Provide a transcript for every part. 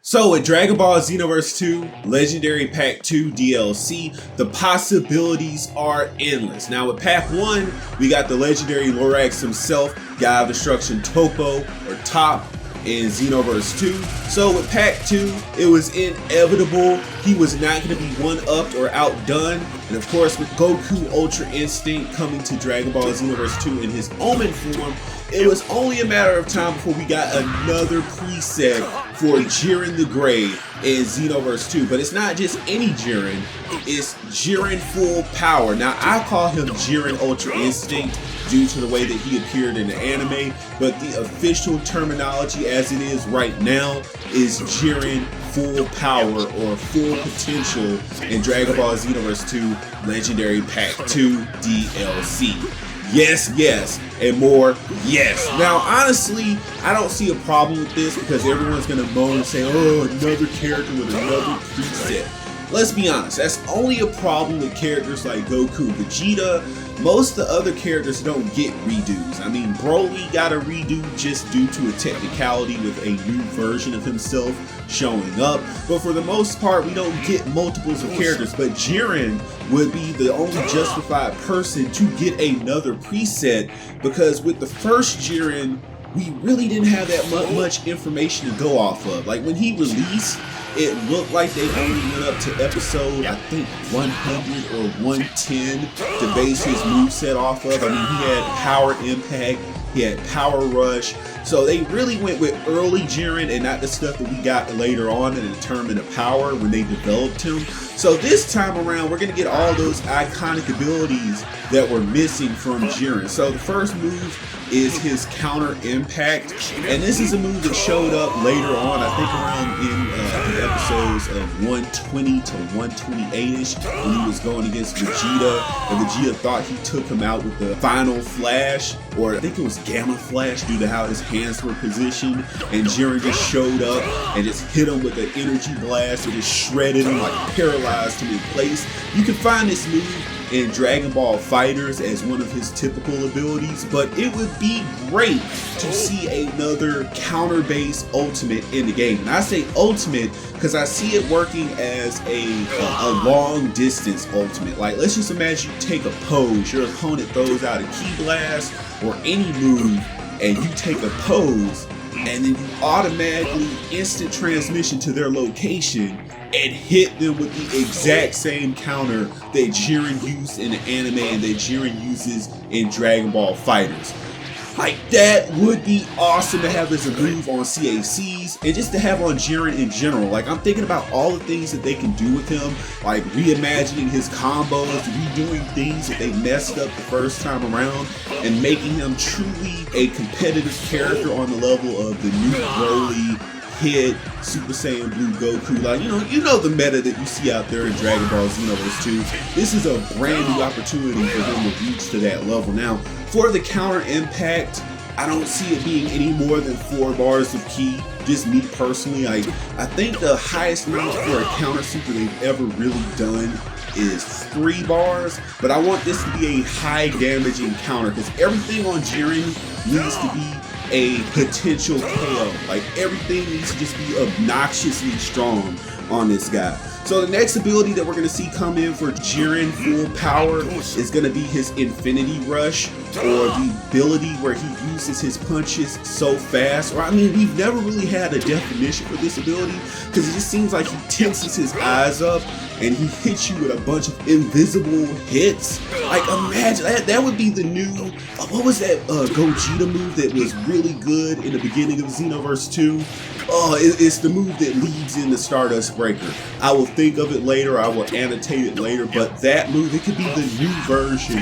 So with Dragon Ball Xenoverse 2, Legendary Pack 2 DLC, the possibilities are endless. Now with Pack 1, we got the legendary Lorax himself, God of Destruction Topo, or Top, in Xenoverse 2. So with Pack 2, it was inevitable he was not going to be one-upped or outdone. And of course with Goku Ultra Instinct coming to Dragon Ball Xenoverse 2 in his Omen form, it was only a matter of time before we got another preset for Jiren the Gray in Xenoverse 2. But it's not just any Jiren, it's Jiren Full Power. Now I call him Jiren Ultra Instinct due to the way that he appeared in the anime, but the official terminology as it is right now is Jiren Full Power or Full Potential in Dragon Ball Xenoverse 2 Legendary Pack 2 DLC. Yes, yes, and more, yes. Now, honestly, I don't see a problem with this because everyone's gonna moan and say, oh, another character with another preset. Let's be honest, that's only a problem with characters like Goku, Vegeta. Most of the other characters don't get redos. I mean, Broly got a redo just due to a technicality with a new version of himself showing up. But for the most part, we don't get multiples of characters. But Jiren would be the only justified person to get another preset because with the first Jiren, we really didn't have that much information to go off of. Like when he released, it looked like they only went up to episode, I think, 100 or 110 to base his moveset off of. I mean, he had Power Impact, he had Power Rush. So they really went with early Jiren and not the stuff that we got later on in the Tournament of Power when they developed him. So this time around, we're going to get all those iconic abilities that were missing from Jiren. So the first move is his Counter Impact, and this is a move that showed up later on, I think around in the episodes of 120 to 128ish when he was going against Vegeta, and Vegeta thought he took him out with the Final Flash, or I think it was Gamma Flash due to how his hands were positioned, and Jiren just showed up and just hit him with an energy blast and just shredded him, like paralyzed him in place. You can find this move in Dragon Ball FighterZ as one of his typical abilities, but it would be great to see another counter-based ultimate in the game. And I say ultimate because I see it working as a long-distance ultimate. Like, let's just imagine you take a pose, your opponent throws out a Ki Blast or any move, and you take a pose, and then you automatically instant transmission to their location and hit them with the exact same counter that Jiren used in the anime and that Jiren uses in Dragon Ball FighterZ. Like, that would be awesome to have as a move on CACs and just to have on Jiren in general. Like, I'm thinking about all the things that they can do with him, like reimagining his combos, redoing things that they messed up the first time around, and making him truly a competitive character on the level of the new Broly hit Super Saiyan Blue Goku. Like, you know the meta that you see out there in Dragon Ball Xenoverse 2. This is a brand new opportunity for them to reach to that level. Now, for the Counter Impact, I don't see it being any more than 4 bars of Ki. Just me personally, I think the highest range for a counter super they've ever really done is 3 bars, but I want this to be a high damaging counter because everything on Jiren needs to be a potential KO. Like, everything needs to just be obnoxiously strong on this guy. So the next ability that we're going to see come in for Jiren Full Power is going to be his Infinity Rush, or the ability where he uses his punches so fast. Or, I mean, we've never really had a definition for this ability because it just seems like he tenses his eyes up and he hits you with a bunch of invisible hits. Like, imagine that would be the new, what was that Gogeta move that was really good in the beginning of Xenoverse 2? Oh, it's the move that leads into Stardust Breaker. I will think of it later, I will annotate it later, but that move, it could be the new version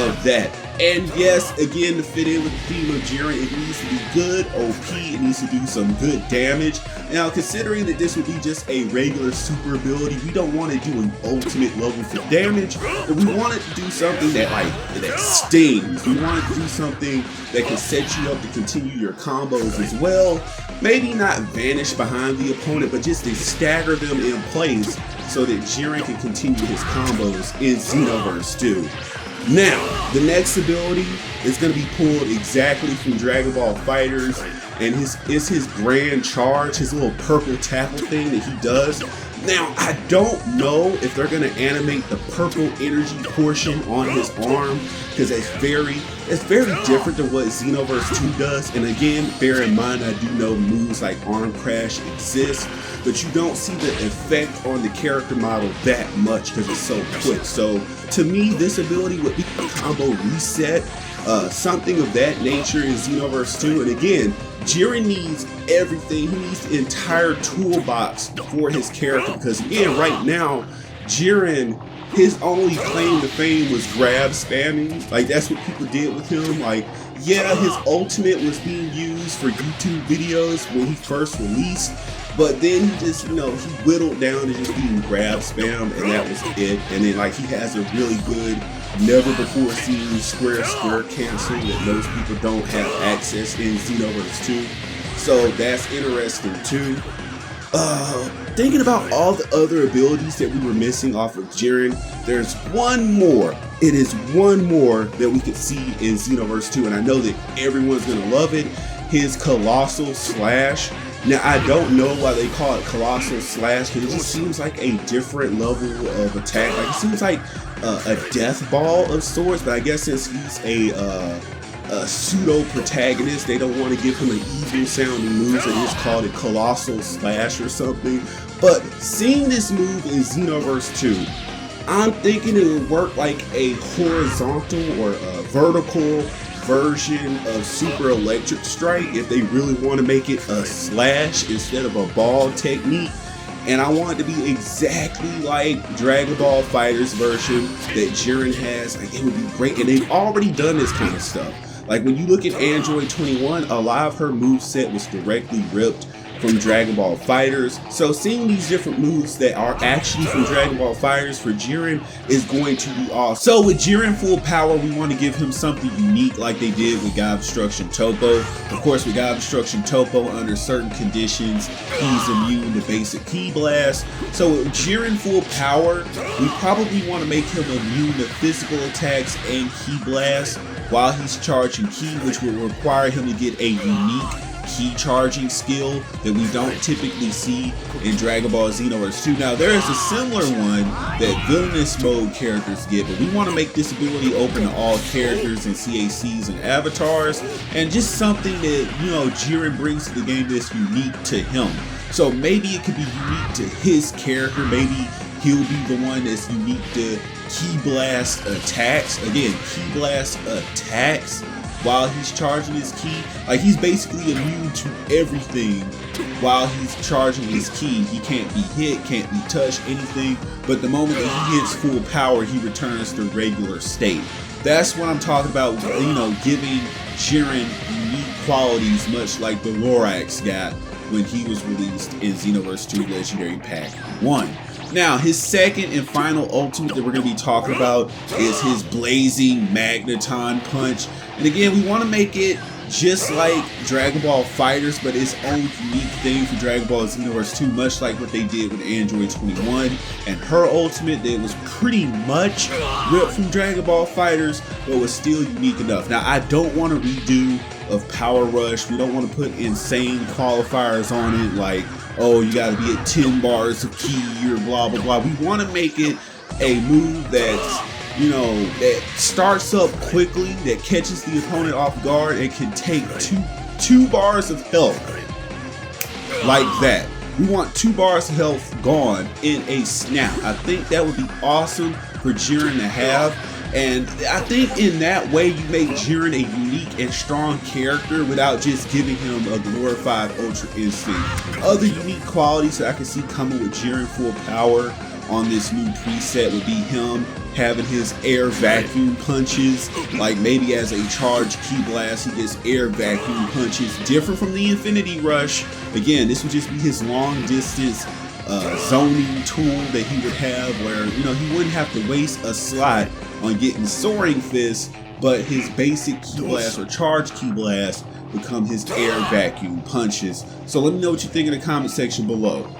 of that. And yes, again, to fit in with the theme of Jiren, it needs to be good OP, it needs to do some good damage. Now, considering that this would be just a regular super ability, we don't want to do an ultimate level for damage, but we want it to do something that stings. We want it to do something that can set you up to continue your combos as well. Maybe not vanish behind the opponent, but just to stagger them in place so that Jiren can continue his combos in Xenoverse 2. Now, the next ability is going to be pulled exactly from Dragon Ball FighterZ. and it's his grand charge, his little purple tackle thing that he does. Now, I don't know if they're gonna animate the purple energy portion on his arm, because it's very different than what Xenoverse 2 does. And again, bear in mind, I do know moves like Arm Crash exist, but you don't see the effect on the character model that much because it's so quick. So to me, this ability would be a combo reset, something of that nature in Xenoverse 2. And again, Jiren needs everything. He needs the entire toolbox for his character, because again, right now, Jiren, his only claim to fame was grab spamming. Like, that's what people did with him. Like, yeah, his ultimate was being used for YouTube videos when he first released, but then he just, he whittled down to just being grab spam, and that was it. And then, like, he has a really good, never before seen square cancel that most people don't have access in Xenoverse 2. So that's interesting too. Thinking about all the other abilities that we were missing off of Jiren, there's one more. It is one more that we could see in Xenoverse 2, and I know that everyone's gonna love it. His Colossal Slash. Now, I don't know why they call it Colossal Slash, because it just seems like a different level of attack. Like, it seems like a death ball of sorts, but I guess since he's a pseudo protagonist, they don't want to give him an evil sounding move, so they just called it Colossal Slash or something. But seeing this move in Xenoverse 2, I'm thinking it would work like a horizontal or a vertical version of Super Electric Strike if they really want to make it a slash instead of a ball technique. And I want it to be exactly like Dragon Ball FighterZ version that Jiren has. Like, it would be great, and they've already done this kind of stuff. Like, when you look at Android 21, a lot of her moveset was directly ripped from Dragon Ball FighterZ. So seeing these different moves that are actually from Dragon Ball FighterZ for Jiren is going to be awesome. So with Jiren Full Power, we want to give him something unique like they did with God Obstruction Topo. Of course, with God Obstruction Topo, under certain conditions, he's immune to basic Ki Blast. So with Jiren Full Power, we probably want to make him immune to physical attacks and Ki Blast while he's charging Ki, which will require him to get a unique Ki charging skill that we don't typically see in Dragon Ball Xenoverse 2. Now, there is a similar one that villainous mode characters get, but we want to make this ability open to all characters and CACs and avatars, and just something that, Jiren brings to the game that's unique to him. So maybe it could be unique to his character. Maybe he'll be the one that's unique to Ki Blast attacks. Again, Ki Blast attacks while he's charging his Ki. Like, he's basically immune to everything while he's charging his Ki. He can't be hit, can't be touched, anything. But the moment that he hits full power, he returns to regular state. That's what I'm talking about, giving Jiren unique qualities, much like the Lorax got when he was released in Xenoverse 2 Legendary Pack 1. Now, his second and final ultimate that we're going to be talking about is his Blazing Magneton Punch. And again, we want to make it just like Dragon Ball FighterZ, but its own unique thing for Dragon Ball Xenoverse 2, much like what they did with Android 21 and her ultimate that was pretty much ripped from Dragon Ball FighterZ, but was still unique enough. Now, I don't want a redo of Power Rush. We don't want to put insane qualifiers on it, like, oh, you got to be at 10 bars of Ki or blah, blah, blah. We want to make it a move that's, that starts up quickly, that catches the opponent off guard, and can take two bars of health like that. We want 2 bars of health gone in a snap. I think that would be awesome for Jiren to have. And I think in that way you make Jiren a unique and strong character without just giving him a glorified Ultra Instinct. Other unique qualities that I can see coming with Jiren Full Power on this new preset would be him having his air vacuum punches. Like, maybe as a charged Ki Blast, he gets air vacuum punches, different from the Infinity Rush. Again, this would just be his long distance zoning tool that he would have, where he wouldn't have to waste a slot on getting Soaring Fist, but his basic Ki Blast or charged Ki Blast become his air vacuum punches. So let me know what you think in the comment section below.